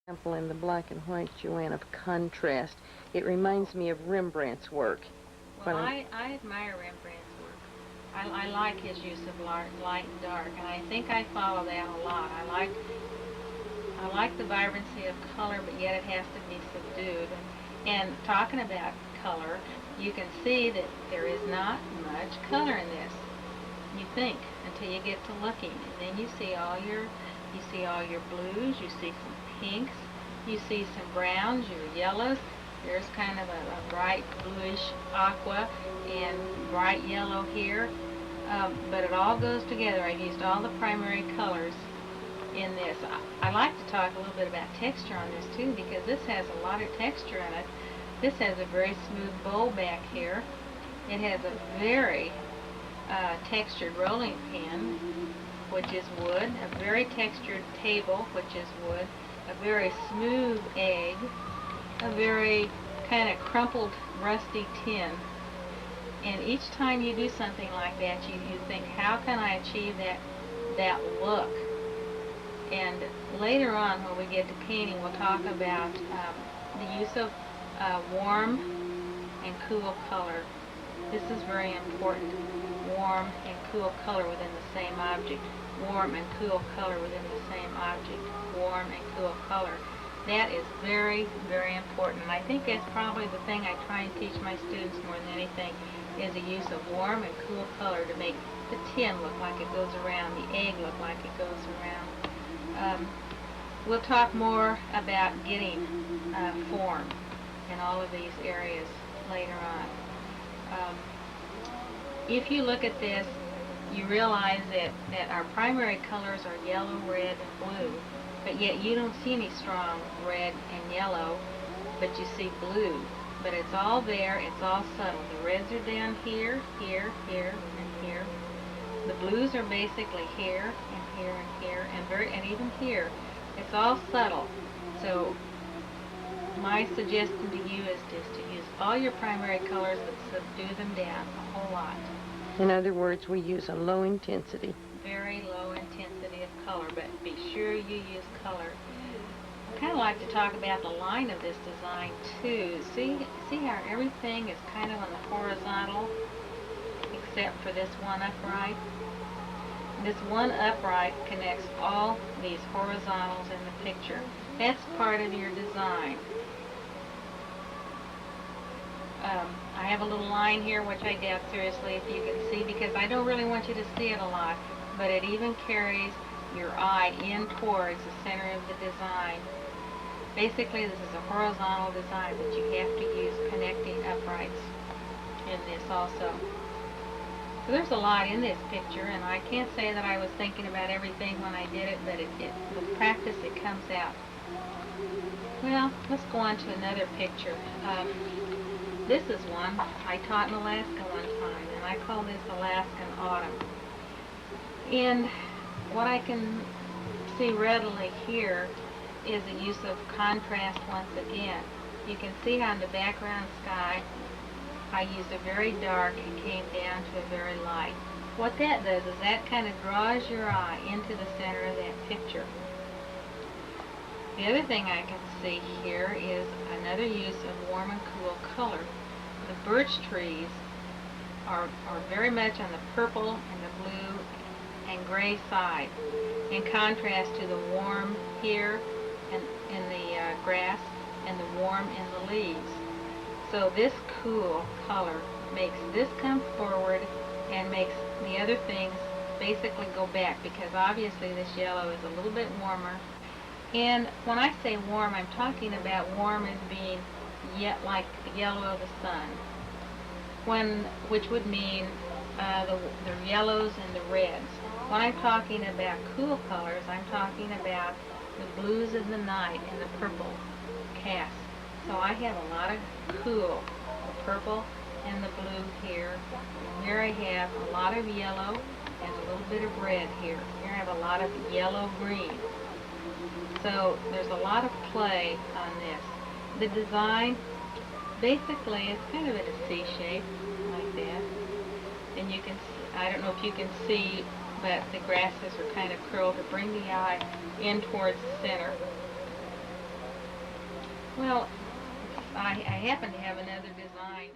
Example in the black and white, Joanne, of contrast. It reminds me of Rembrandt's work. Well, I admire Rembrandt's work. I like his use of light and dark, and I think I follow that a lot. I like the vibrancy of color, but yet it has to be subdued. And talking about color, you can see that there is not much color in this. You think until you get to looking, and then you see all your blues, you see some pinks, you see some browns, your yellows. There's kind of a bright bluish aqua and bright yellow here, but it all goes together. I've used all the primary colors in this. I like to talk a little bit about texture on this too, because this has a lot of texture in it. This has a very smooth bowl back here. It has a very textured rolling pin, which is wood, a very textured table, which is wood, a very smooth egg, a very kind of crumpled, rusty tin. And each time you do something like that, you think, how can I achieve that look? And later on, when we get to painting, we'll talk about the use of warm and cool color. This is very important. Warm and cool color within the same object. Warm and cool color within the same object. Warm and cool color. That is very, very important. And I think that's probably the thing I try and teach my students more than anything, is the use of warm and cool color to make the tin look like it goes around, the egg look like it goes around. We'll talk more about getting form in all of these areas later on. If you look at this, you realize that our primary colors are yellow, red, and blue, but yet you don't see any strong red and yellow, but you see blue. But it's all there, it's all subtle. The reds are down here, here, here, and here. The blues are basically here, and here, and here, and even here. It's all subtle. So my suggestion to you is just to use all your primary colors, but subdue them down a whole lot. In other words, we use a low intensity. Very low intensity of color, but be sure you use color. I kind of like to talk about the line of this design too. See how everything is kind of on the horizontal, except for this one upright? This one upright connects all these horizontals in the picture. That's part of your design. I have a little line here, which I doubt seriously if you can see, because I don't really want you to see it a lot, but it even carries your eye in towards the center of the design. Basically, this is a horizontal design, but you have to use connecting uprights in this also. So there's a lot in this picture, and I can't say that I was thinking about everything when I did it, but with practice it comes out. Well, let's go on to another picture. This is one I taught in Alaska one time, and I call this Alaskan Autumn. And what I can see readily here is the use of contrast once again. You can see how in the background sky I used a very dark and came down to a very light. What that does is that kind of draws your eye into the center of that picture. The other thing I can see here is another use of warm and cool color. The birch trees are very much on the purple and the blue and gray side, in contrast to the warm here and in the grass and the warm in the leaves. So this cool color makes this come forward and makes the other things basically go back, because obviously this yellow is a little bit warmer. And when I say warm, I'm talking about warm as being yet like the yellow of the sun, which would mean the yellows and the reds. When I'm talking about cool colors, I'm talking about the blues of the night and the purple cast. So I have a lot of cool, the purple and the blue here. And here I have a lot of yellow and a little bit of red here. Here I have a lot of yellow-green. So there's a lot of play on this. The design basically is kind of in a C shape, like that. And you can, I don't know if you can see, but the grasses are kind of curled to bring the eye in towards the center. Well, I happen to have another design.